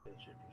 That's interesting.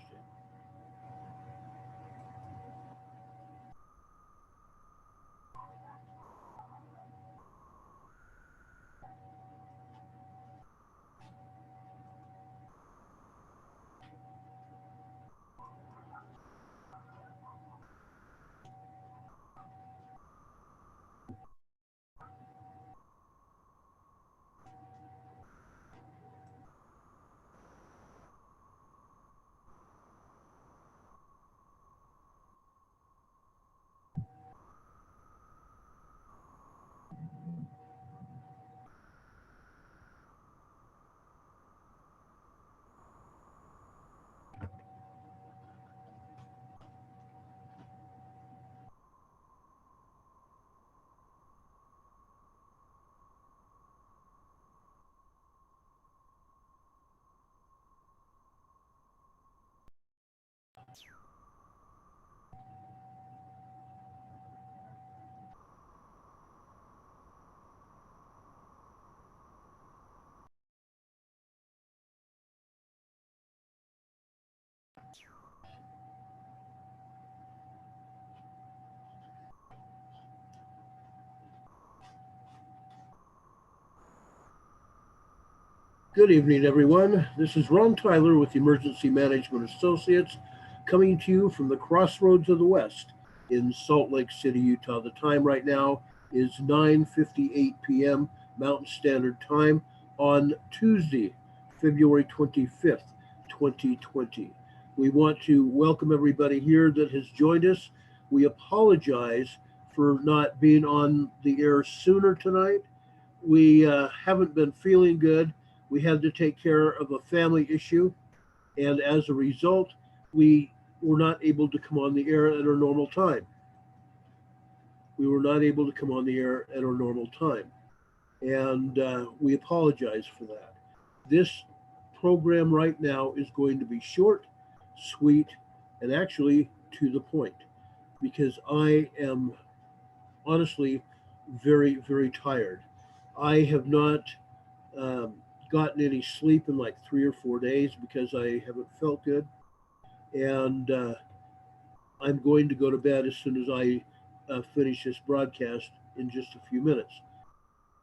Good evening, everyone. This is Ron Tyler with Emergency Management Associates coming to you from the crossroads of the West in Salt Lake City, Utah. The time right now is 9:58 p.m. Mountain Standard Time on Tuesday, February 25th, 2020. We want to welcome everybody here that has joined us. We apologize for not being on the air sooner tonight. We haven't been feeling good. We had to take care of a family issue, and as a result, we were not able to come on the air at our normal time. We were not able to come on the air at our normal time, and we apologize for that. This program right now is going to be short, sweet, and actually to the point because I am honestly very, very tired. I have not um, gotten any sleep in like 3 or 4 days because I haven't felt good. And I'm going to go to bed as soon as I finish this broadcast in just a few minutes.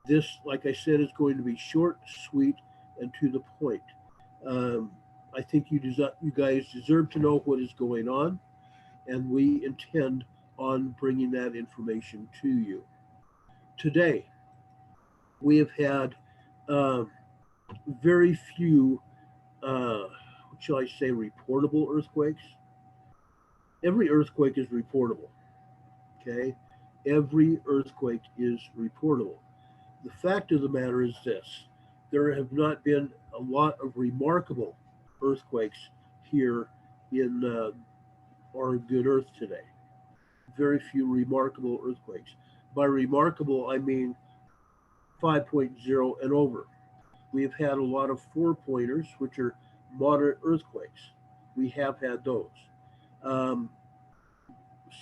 This, like I said, is going to be short, sweet, and to the point. Um, I think you guys deserve to know what is going on, and we intend on bringing that information to you. Today, we have had um, very few, what shall I say, reportable earthquakes. Every earthquake is reportable, okay? Every earthquake is reportable. The fact of the matter is this: there have not been a lot of remarkable earthquakes here in our good earth today. Very few remarkable earthquakes. By remarkable, I mean 5.0 and over. We've had a lot of four pointers, which are moderate earthquakes. We have had those. Um,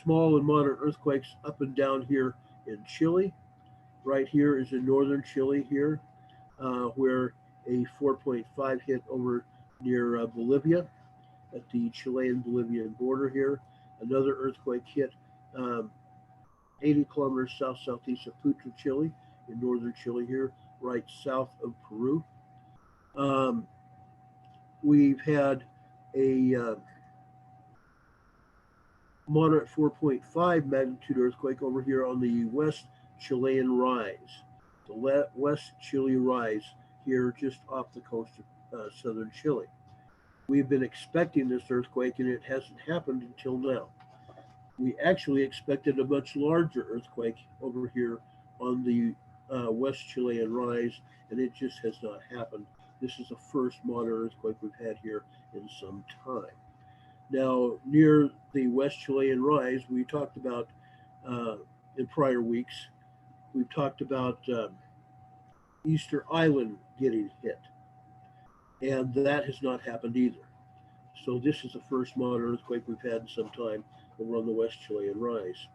Small and moderate earthquakes up and down here in Chile. Right here is in northern Chile here, where a 4.5 hit over near Bolivia at the Chilean Bolivian border here. Another earthquake hit um, 80 kilometers south southeast of Putra, Chile, in northern Chile here, right south of Peru. Um, we've had a moderate 4.5 magnitude earthquake over here on the West Chilean Rise, the West Chile Rise here just off the coast of southern Chile. We've been expecting this earthquake and it hasn't happened until now. We actually expected a much larger earthquake over here on the West Chilean Rise, and it just has not happened. This is the first moderate earthquake we've had here in some time. Now, near the West Chilean Rise, we talked about uh, in prior weeks, we've talked about Easter Island getting hit, and that has not happened either. So, this is the first moderate earthquake we've had in some time over on the West Chilean Rise.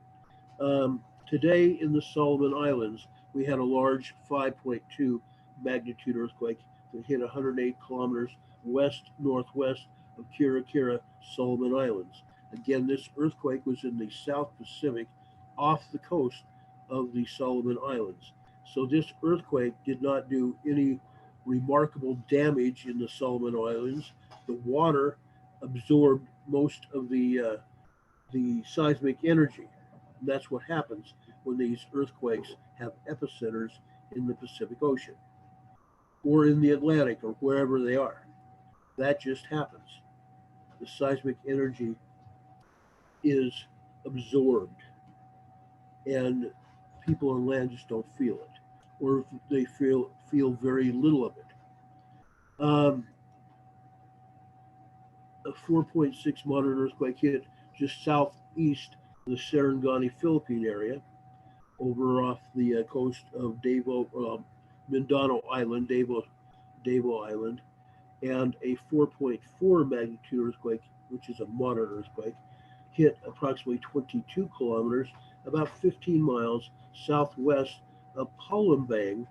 Today in the Solomon Islands, we had a large 5.2 magnitude earthquake that hit 108 kilometers west northwest of Kira Kira, Solomon Islands. Again, this earthquake was in the South Pacific off the coast of the Solomon Islands. So this earthquake did not do any remarkable damage in the Solomon Islands. The water absorbed most of the seismic energy. And that's what happens when these earthquakes have epicenters in the Pacific Ocean or in the Atlantic or wherever they are. That just happens. The seismic energy is absorbed, and people on land just don't feel it, or they feel very little of it. A 4.6 moderate earthquake hit just southeast of the Sarangani, Philippine area, over off the coast of Mindanao Island, Davao Island, and a 4.4 magnitude earthquake, which is a moderate earthquake, hit approximately 22 kilometers, about 15 miles southwest of Palembang,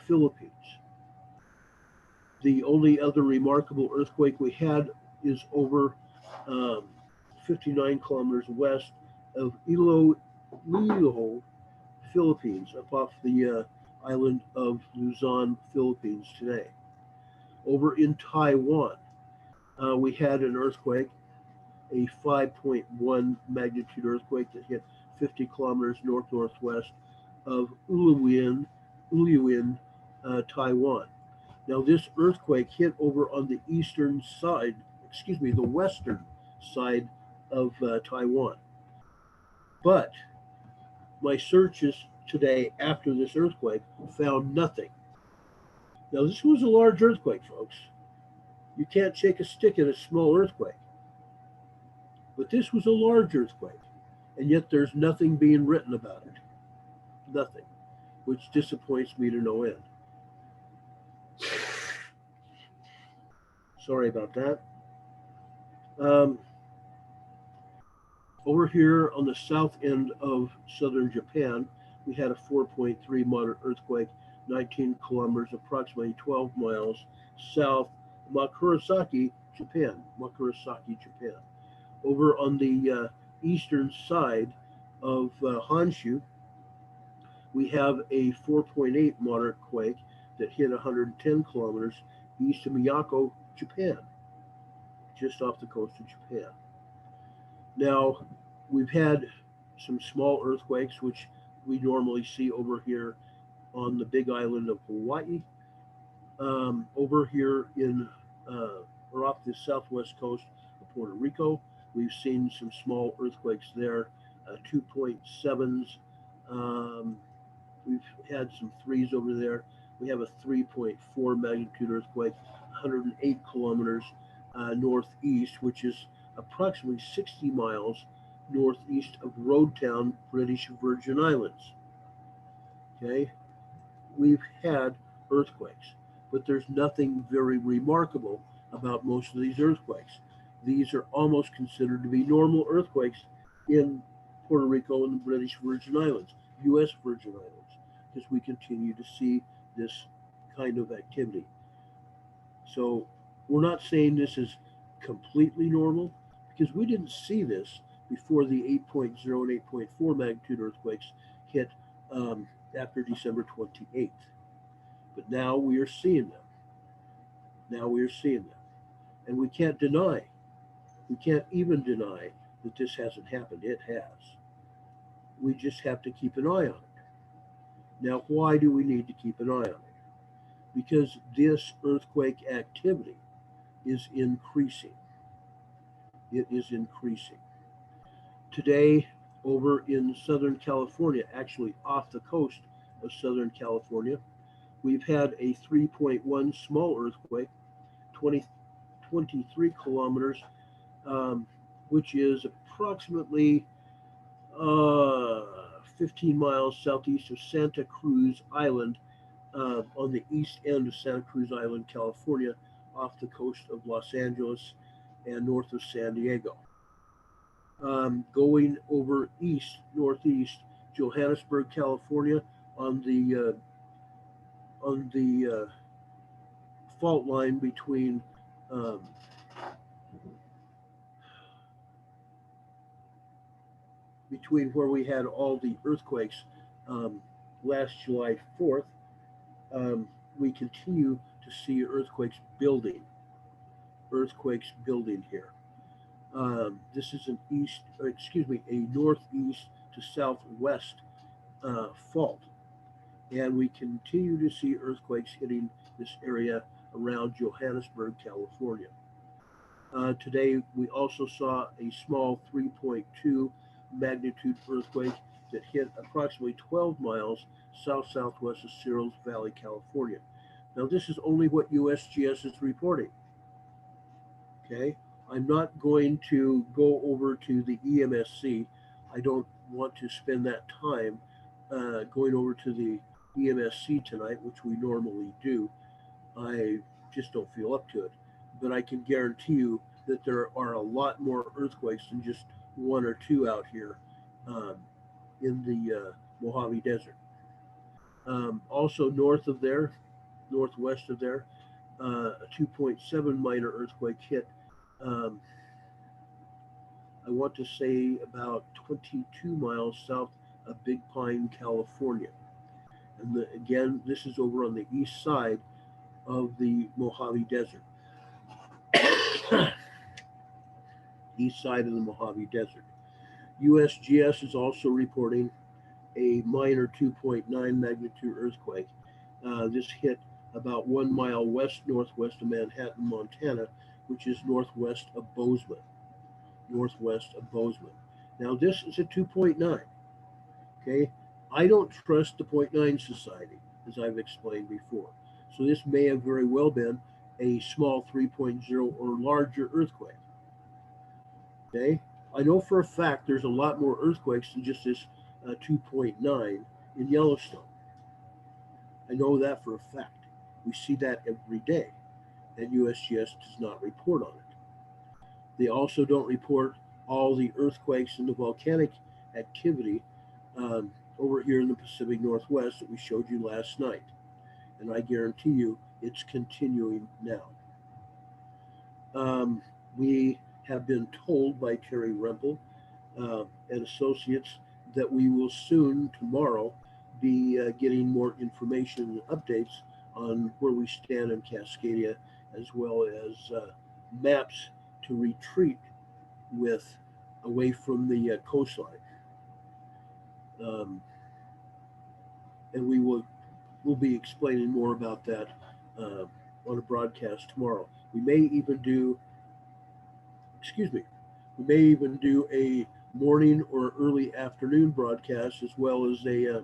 Philippines. The only other remarkable earthquake we had is over um, 59 kilometers west of Iloilo, Philippines, up off the island of Luzon, Philippines today. Over in Taiwan, we had an earthquake, a 5.1 magnitude earthquake that hit 50 kilometers north-northwest of Uliuan, Taiwan. Now, this earthquake hit over on the eastern side, excuse me, the western side of Taiwan. But my searches today after this earthquake found nothing. Now, this was a large earthquake, folks. You can't shake a stick at a small earthquake. But this was a large earthquake, and yet there's nothing being written about it. Nothing, which disappoints me to no end. Sorry about that. Um, Over here on the south end of southern Japan, we had a 4.3 moderate earthquake, 19 kilometers, approximately 12 miles south of Makurasaki, Japan. Makurasaki, Japan. Over on the eastern side of Honshu, we have a 4.8 moderate quake that hit 110 kilometers east of Miyako, Japan, just off the coast of Japan. Now, we've had some small earthquakes, which we normally see over here on the big island of Hawaii, over here in or off the southwest coast of Puerto Rico. We've seen some small earthquakes there, 2.7s. We've had some threes over there. We have a 3.4 magnitude earthquake, 108 kilometers northeast, which is approximately 60 miles northeast of Roadtown, British Virgin Islands. Okay, we've had earthquakes, but there's nothing very remarkable about most of these earthquakes. These are almost considered to be normal earthquakes in Puerto Rico and the British Virgin Islands, U.S. Virgin Islands, because we continue to see this kind of activity. So we're not saying this is completely normal, because we didn't see this before the 8.0 and 8.4 magnitude earthquakes hit after December 28th. But now we are seeing them. Now we are seeing them. And we can't even deny that this hasn't happened. It has. We just have to keep an eye on it. Now, why do we need to keep an eye on it? Because this earthquake activity is increasing. It is increasing. Today, over in Southern California, actually off the coast of Southern California, we've had a 3.1 small earthquake, 23 kilometers, which is approximately 15 miles southeast of Santa Cruz Island, on the east end of Santa Cruz Island, California, off the coast of Los Angeles and north of San Diego. Going over east, northeast, Johannesburg, California, on the fault line between between where we had all the earthquakes um, last July 4th, um, we continue to see earthquakes building here. This is an a northeast to southwest fault, and we continue to see earthquakes hitting this area around Johannesburg, California. Today, we also saw a small 3.2 magnitude earthquake that hit approximately 12 miles south southwest of Cerros Valley, California. Now, this is only what USGS is reporting. Okay, I'm not going to go over to the EMSC. I don't want to spend that time going over to the EMSC tonight, which we normally do. I just don't feel up to it. But I can guarantee you that there are a lot more earthquakes than just one or two out here um, in the Mojave Desert. Also, northwest of there, a 2.7 minor earthquake hit. Um, I want to say about 22 miles south of Big Pine, California. And again, this is over on the east side of the Mojave Desert. East side of the Mojave Desert. USGS is also reporting a minor 2.9 magnitude earthquake. This hit about 1 mile west northwest of Manhattan, Montana, which is northwest of Bozeman. Northwest of Bozeman. Now, this is a 2.9. Okay, I don't trust the point 0.9 society, as I've explained before. So this may have very well been a small 3.0 or larger earthquake. Okay, I know for a fact there's a lot more earthquakes than just this 2.9 in Yellowstone. I know that for a fact. We see that every day, and USGS does not report on it. They also don't report all the earthquakes and the volcanic activity over here in the Pacific Northwest that we showed you last night. And I guarantee you it's continuing now. We have been told by Terry Rempel and associates that we will soon, tomorrow, be getting more information and updates on where we stand in Cascadia, as well as maps to retreat with away from the coastline. Um, and we'll be explaining more about that uh, on a broadcast tomorrow. Excuse me, we may even do a morning or early afternoon broadcast as well as a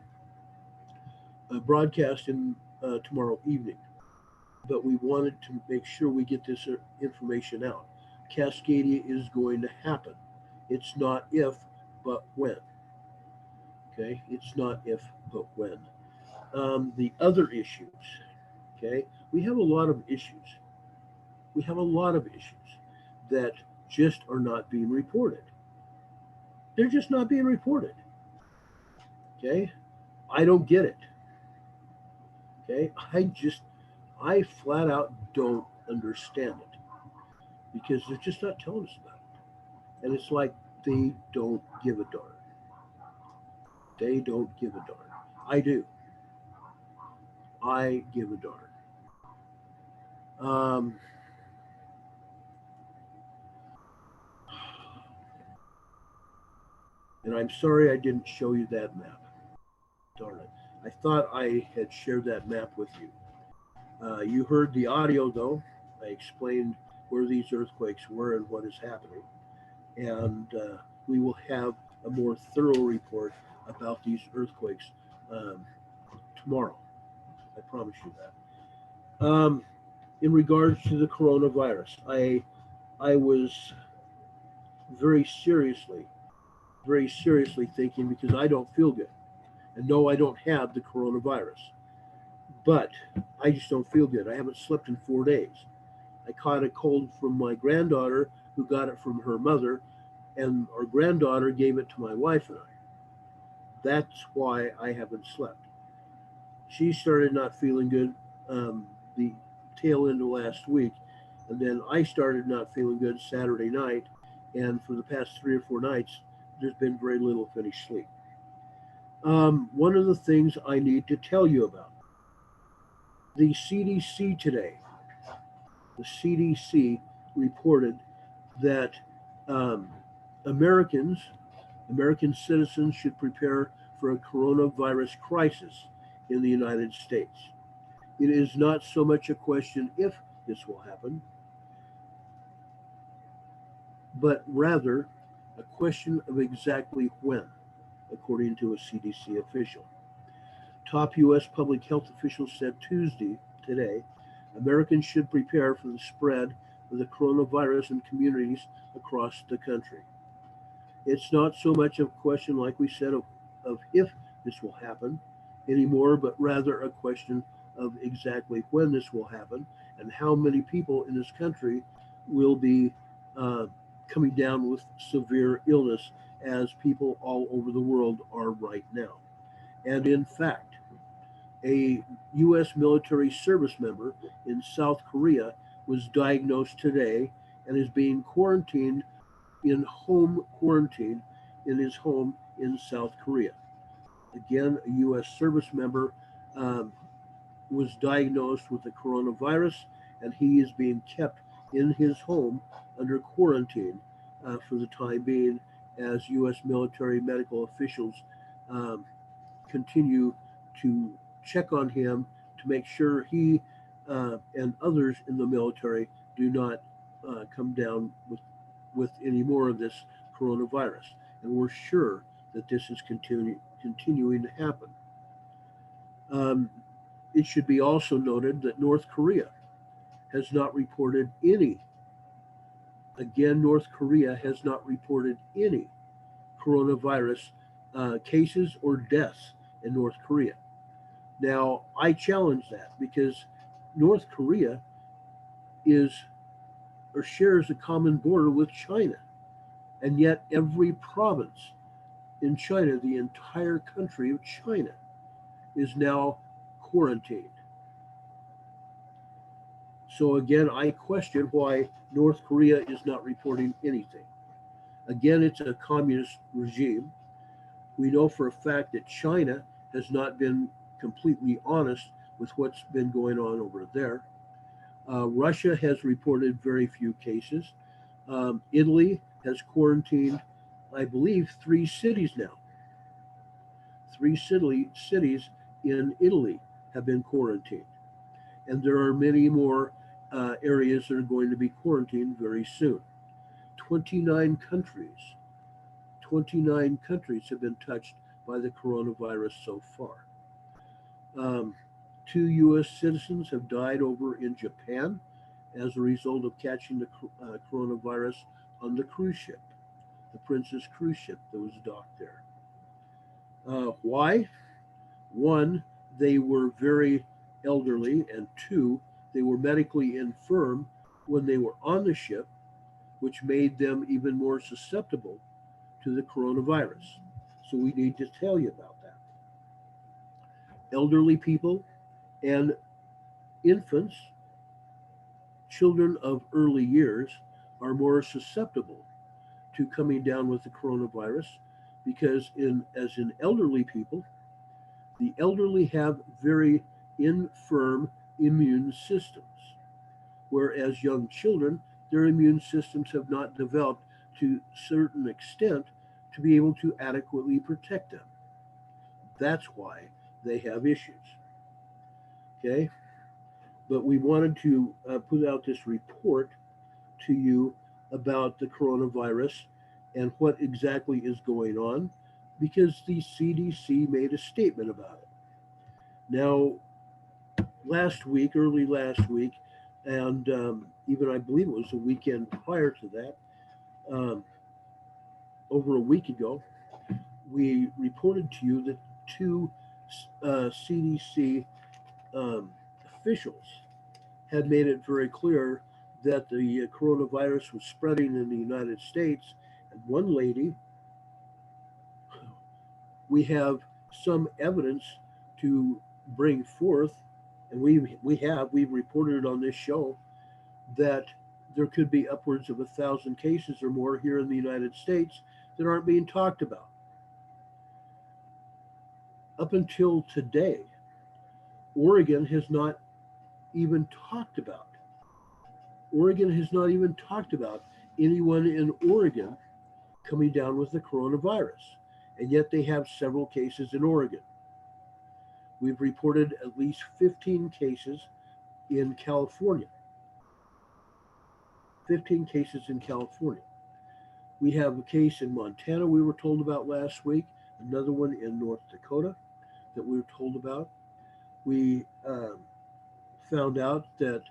broadcast in tomorrow evening. But we wanted to make sure we get this information out. Cascadia is going to happen. It's not if, but when. Okay, it's not if, but when. The other issues. Okay, we have a lot of issues. We have a lot of issues that just are not being reported. They're just not being reported. Okay, I don't get it. Okay, I flat out don't understand it because they're just not telling us about it. And it's like they don't give a darn. They don't give a darn. I do. I give a darn. Um, and I'm sorry I didn't show you that map. Darn it. I thought I had shared that map with you. You heard the audio, though. I explained where these earthquakes were and what is happening. And we will have a more thorough report about these earthquakes um, tomorrow. I promise you that. In regards to the coronavirus, I was very seriously, very seriously thinking because I don't feel good. And no, I don't have the coronavirus. But I just don't feel good. I haven't slept in 4 days. I caught a cold from my granddaughter, who got it from her mother, and our granddaughter gave it to my wife and I. That's why I haven't slept. She started not feeling good the tail end of last week, and then I started not feeling good Saturday night, and for the past 3 or 4 nights, there's been very little, if any, sleep. One of the things I need to tell you about the CDC today, the CDC reported that um, Americans, American citizens should prepare for a coronavirus crisis in the United States. It is not so much a question if this will happen, but rather a question of exactly when, according to a CDC official. Top U.S. public health officials said Tuesday, today, Americans should prepare for the spread of the coronavirus in communities across the country. It's not so much a question, like we said, of if this will happen anymore, but rather a question of exactly when this will happen and how many people in this country will be uh, coming down with severe illness as people all over the world are right now. And in fact, a U.S. military service member in South Korea was diagnosed today and is being quarantined in home quarantine in his home in South Korea. Again, a U.S. service member um, was diagnosed with the coronavirus, and he is being kept in his home under quarantine for the time being as U.S. military medical officials um, continue to check on him to make sure he and others in the military do not come down with any more of this coronavirus. And we're sure that this is continuing to happen. Um, it should be also noted that North Korea has not reported any, again, North Korea has not reported any coronavirus cases or deaths in North Korea. Now, I challenge that because North Korea is or shares a common border with China, and yet every province in China, the entire country of China, is now quarantined. So again, I question why North Korea is not reporting anything. Again, it's a communist regime. We know for a fact that China has not been completely honest with what's been going on over there. Russia has reported very few cases. Italy has quarantined, I believe, three cities now. Cities in Italy have been quarantined. And there are many more areas that are going to be quarantined very soon. 29 countries, 29 countries have been touched by the coronavirus so far. Um, Two U.S. citizens have died over in Japan as a result of catching the coronavirus on the cruise ship, the Princess cruise ship that was docked there. Why? One, they were very elderly, and two, they were medically infirm when they were on the ship, which made them even more susceptible to the coronavirus. So we need to tell you about that. Elderly people and infants, children of early years, are more susceptible to coming down with the coronavirus because in elderly people, the elderly have very infirm immune systems, whereas young children, their immune systems have not developed to a certain extent to be able to adequately protect them. That's why they have issues. Okay, but we wanted to put out this report to you about the coronavirus and what exactly is going on because the CDC made a statement about it. Now, early last week, and even I believe it was a weekend prior to that, um, over a week ago, we reported to you that two CDC um, officials had made it very clear that the coronavirus was spreading in the United States. And one lady, we have some evidence to bring forth, and we've reported it on this show that there could be upwards of 1,000 cases or more here in the United States that aren't being talked about. Up until today, Oregon has not even talked about. Oregon has not even talked about anyone in Oregon coming down with the coronavirus. And yet they have several cases in Oregon. We've reported at least 15 cases in California. 15 cases in California. We have a case in Montana we were told about last week, another one in North Dakota that we were told about. We found out that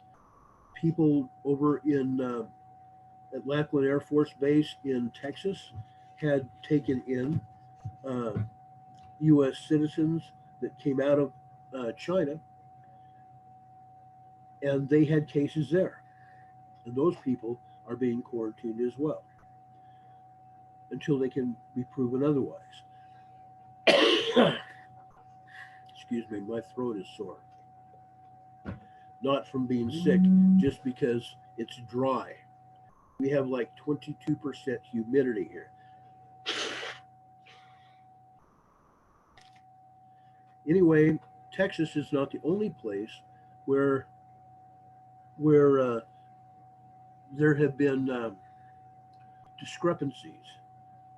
people over at Lackland Air Force Base in Texas had taken in U.S. citizens that came out of China, and they had cases there. And those people are being quarantined as well until they can be proven otherwise. Excuse me, my throat is sore. Not from being sick, just because it's dry. We have like 22% humidity here. Anyway, Texas is not the only place where there have been discrepancies.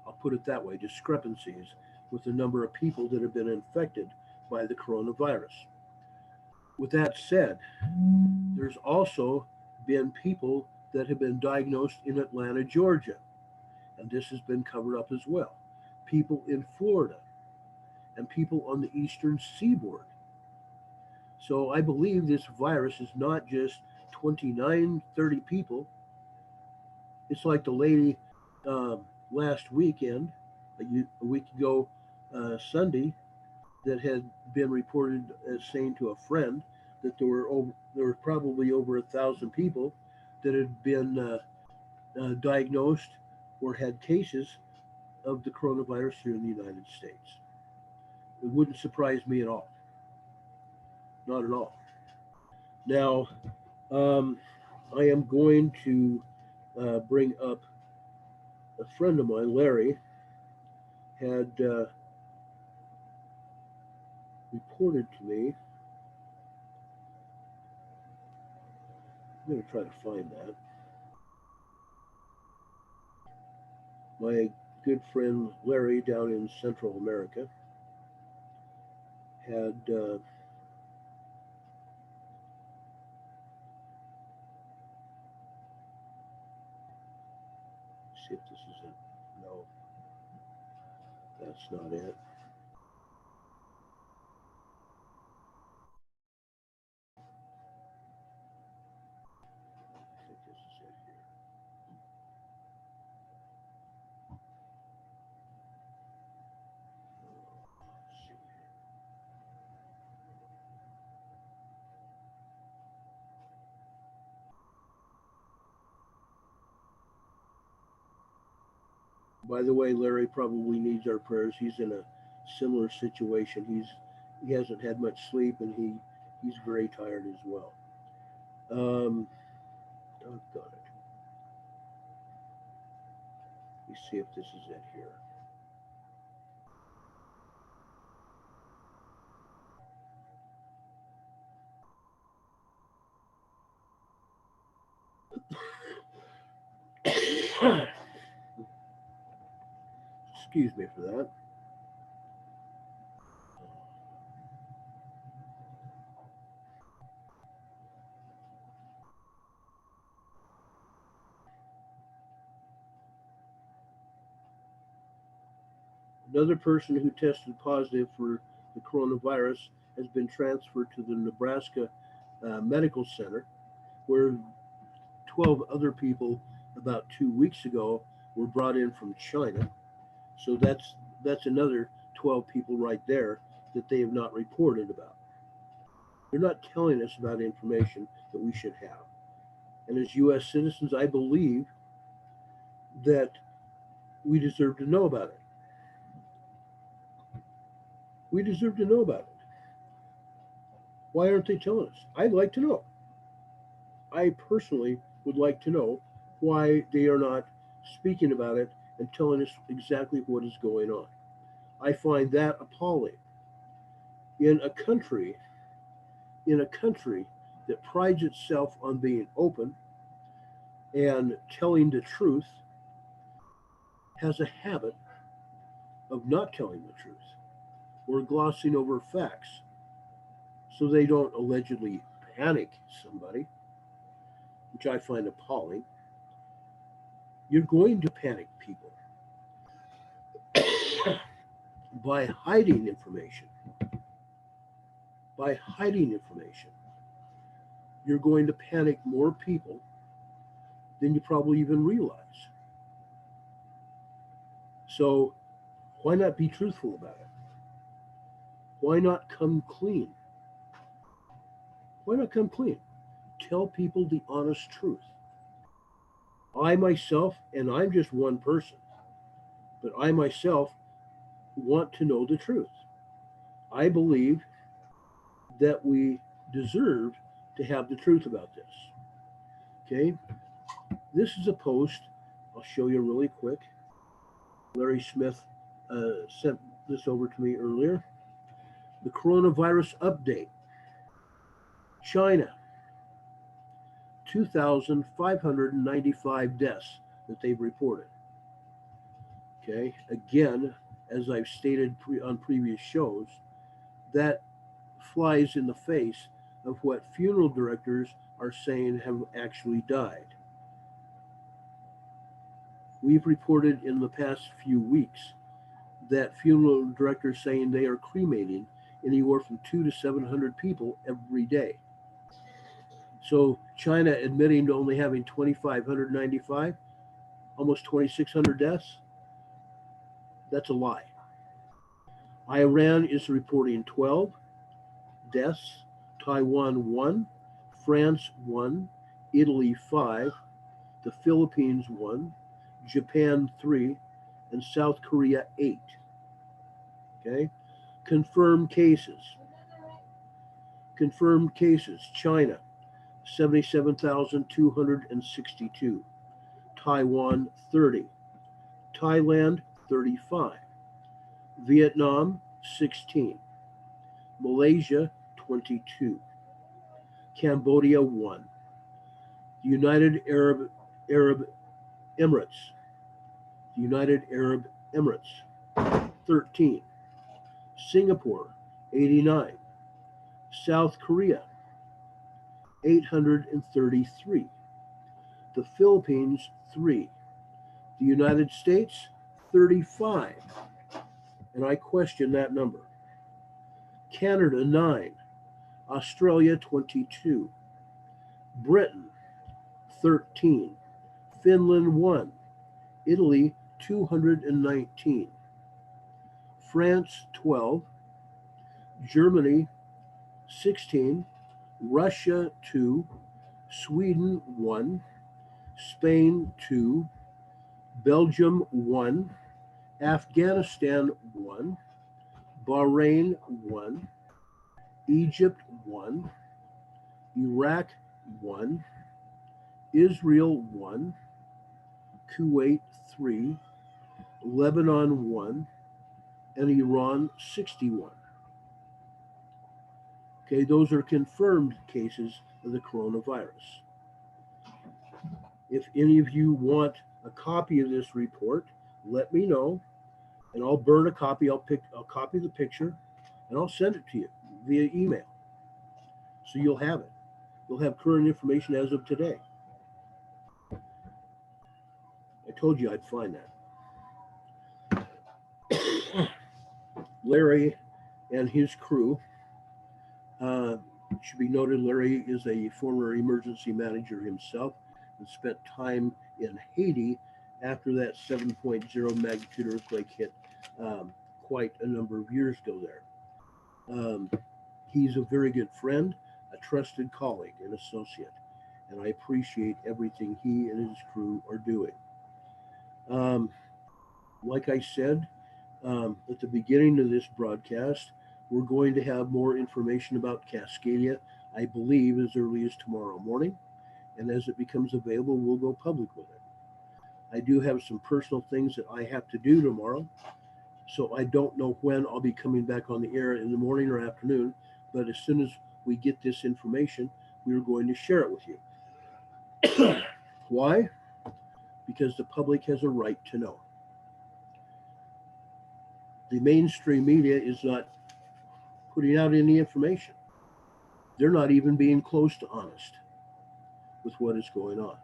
I'll put it that way, discrepancies with the number of people that have been infected by the coronavirus. With that said, there's also been people that have been diagnosed in Atlanta, Georgia, and this has been covered up as well. People in Florida and people on the eastern seaboard. So I believe this virus is not just 29, 30 people. It's like the lady last weekend, a week ago Sunday, that had been reported as saying to a friend that there were probably over 1,000 people that had been diagnosed or had cases of the coronavirus here in the United States. It wouldn't surprise me at all. Not at all. Now, I am going to bring up a friend of mine, Larry, had reported to me. I'm going to try to find that. My good friend Larry down in Central America had see if this is it. No, that's not it. I think this is it here. Let's see here. By the way, Larry probably needs our prayers. He's in a similar situation. He hasn't had much sleep, and he's very tired as well. Doggone it. Let me see if this is it here. Excuse me for that. Another person who tested positive for the coronavirus has been transferred to the Nebraska Medical Center, where 12 other people about 2 weeks ago were brought in from China. So that's another 12 people right there that they have not reported about. They're not telling us about information that we should have. And as U.S. citizens, I believe that we deserve to know about it. We deserve to know about it. Why aren't they telling us? I'd like to know. I personally would like to know why they are not speaking about it and telling us exactly what is going on. I find that appalling. In a country, in a country that prides itself on being open and telling the truth, has a habit of not telling the truth or glossing over facts so they don't allegedly panic somebody, which I find appalling. You're going to panic people by hiding information. By hiding information, you're going to panic more people than you probably even realize. So, why not be truthful about it? Why not come clean? Why not come clean? Tell people the honest truth. I myself, and I'm just one person, but I myself want to know the truth. I believe that we deserve to have the truth about this. Okay? This is a post. I'll show you really quick. Larry Smith sent this over to me earlier. The coronavirus update. China, 2,595 deaths that they've reported. Okay, again, as I've stated on previous shows, that flies in the face of what funeral directors are saying have actually died. We've reported in the past few weeks that funeral directors saying they are cremating anywhere from 200 to 700 people every day. So China admitting to only having 2,595, almost 2,600 deaths, that's a lie. Iran is reporting 12 deaths, Taiwan 1, France 1, Italy 5, the Philippines 1, Japan 3, and South Korea 8. Okay? Confirmed cases. Confirmed cases. China, 77,262. Taiwan, 30. Thailand, 35. Vietnam, 16. Malaysia, 22. Cambodia, 1. United Arab Emirates. United Arab Emirates, 13. Singapore, 89. South Korea, 833. The Philippines, 3. The United States, 35. And I question that number. Canada, 9. Australia, 22. Britain, 13. Finland, 1. Italy, 219. France, 12. Germany, 16. Russia, 2. Sweden, 1. Spain, 2. Belgium, 1. Afghanistan, 1. Bahrain, 1. Egypt, 1. Iraq, 1. Israel, 1. Kuwait, 3. Lebanon, 1. And Iran, 61. Okay, those are confirmed cases of the coronavirus. If any of you want a copy of this report, let me know, and I'll burn a copy. I'll copy the picture, and I'll send it to you via email, so you'll have it. You'll have current information as of today. I told you I'd find that. Larry and his crew. Should be noted, Larry is a former emergency manager himself and spent time in Haiti after that 7.0 magnitude earthquake hit quite a number of years ago there. He's a very good friend, a trusted colleague and associate, and I appreciate everything he and his crew are doing. Like I said at the beginning of this broadcast, we're going to have more information about Cascadia, I believe, as early as tomorrow morning. And as it becomes available, we'll go public with it. I do have some personal things that I have to do tomorrow, so I don't know when I'll be coming back on the air in the morning or afternoon. But as soon as we get this information, we are going to share it with you. Why? Because the public has a right to know. The mainstream media is not putting out any information. They're not even being close to honest with what is going on.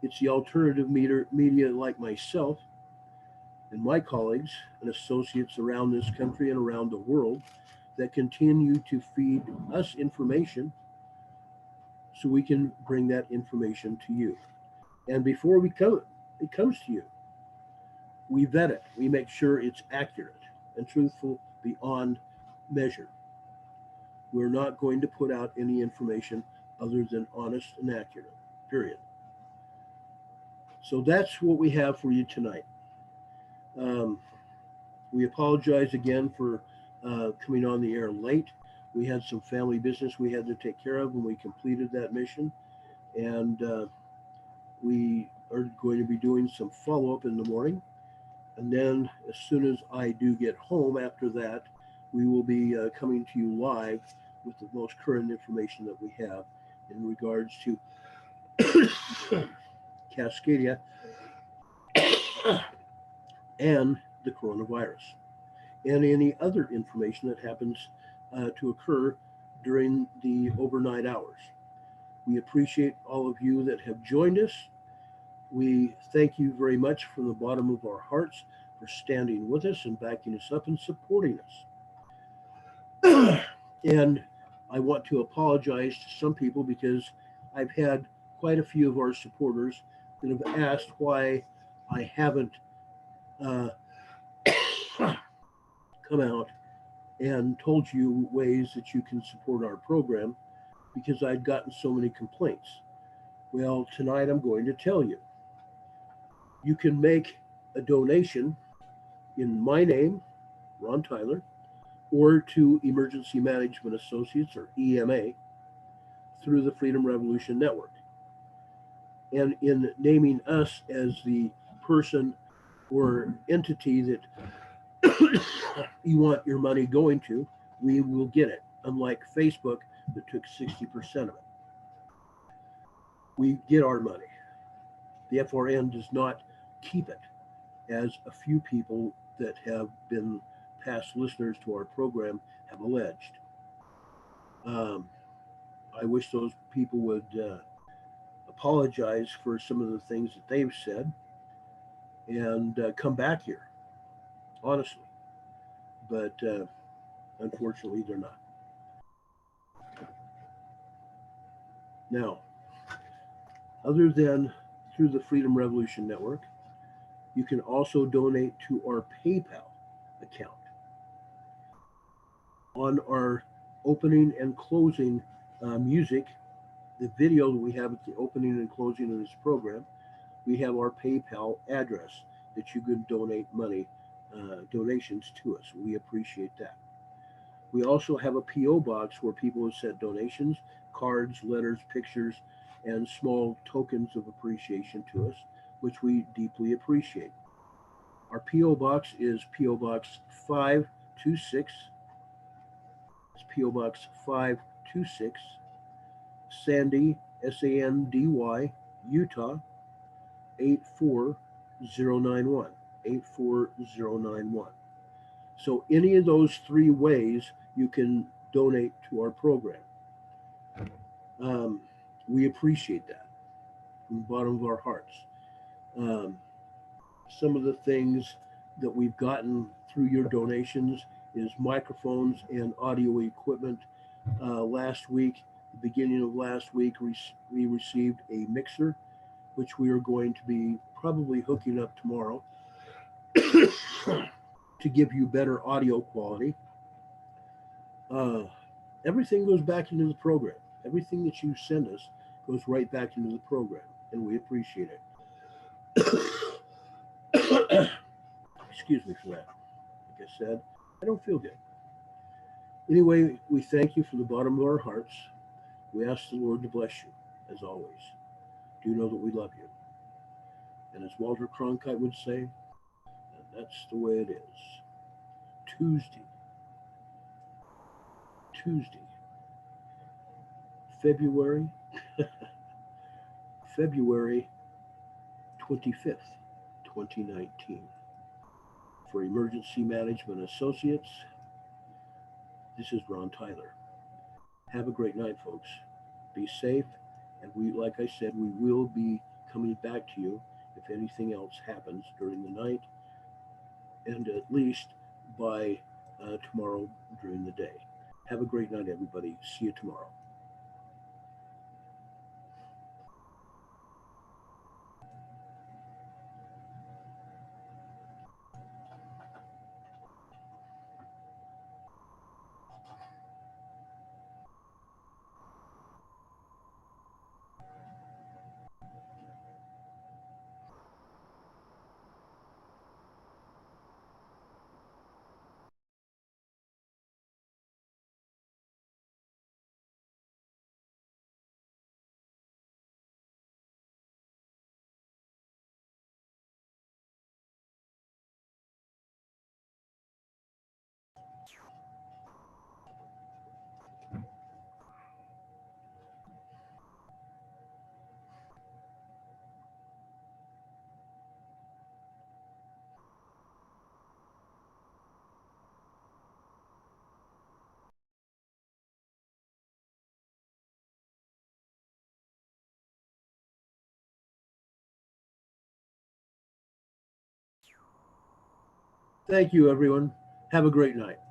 It's the alternative media like myself and my colleagues and associates around this country and around the world that continue to feed us information so we can bring that information to you. And before it comes to you, we vet it. We make sure it's accurate and truthful beyond measure. We're not going to put out any information other than honest and accurate, period. So that's what we have for you tonight. Um, we apologize again for coming on the air late. We had some family business we had to take care of, and we completed that mission. And we are going to be doing some follow up in the morning. And then, as soon as I do get home after that, we will be coming to you live with the most current information that we have in regards to Cascadia and the coronavirus and any other information that happens to occur during the overnight hours. We appreciate all of you that have joined us. We thank you very much from the bottom of our hearts for standing with us and backing us up and supporting us. And I want to apologize to some people because I've had quite a few of our supporters that have asked why I haven't uh, come out and told you ways that you can support our program because I'd gotten so many complaints. Well, tonight I'm going to tell you. You can make a donation in my name, Ron Tyler, or to Emergency Management Associates, or EMA, through the Freedom Revolution Network. And in naming us as the person or entity that you want your money going to, we will get it, unlike Facebook that took 60% of it. We get our money. The FRN does not keep it, as a few people that have been past listeners to our program have alleged. Um, I wish those people would apologize for some of the things that they've said and come back here, honestly. But unfortunately, they're not. Now, other than through the Freedom Revolution Network, you can also donate to our PayPal account. On our opening and closing music, the video that we have at the opening and closing of this program, we have our PayPal address that you could donate money, donations to us. We appreciate that. We also have a P.O. box where people have sent donations, cards, letters, pictures, and small tokens of appreciation to us, which we deeply appreciate. Our P.O. box is P.O. Box 526. It's P.O. Box 526, Sandy, Sandy, Utah, 84091. 84091. So any of those three ways you can donate to our program. We appreciate that from the bottom of our hearts. Some of the things that we've gotten through your donations is microphones and audio equipment. Last week, the beginning of last week, we received a mixer, which we are going to be probably hooking up tomorrow to give you better audio quality. Everything goes back into the program. Everything that you send us goes right back into the program, and we appreciate it. Excuse me for that. Like I said, I don't feel good. Anyway, we thank you from the bottom of our hearts. We ask the Lord to bless you, as always. Do know that we love you. And as Walter Cronkite would say, and that's the way it is. Tuesday, Tuesday, February, February 25th, 2019. For Emergency Management Associates, this is Ron Tyler. Have a great night, folks. Be safe, and like I said, we will be coming back to you if anything else happens during the night, and at least by tomorrow during the day. Have a great night, everybody. See you tomorrow. Thank you, everyone. Have a great night.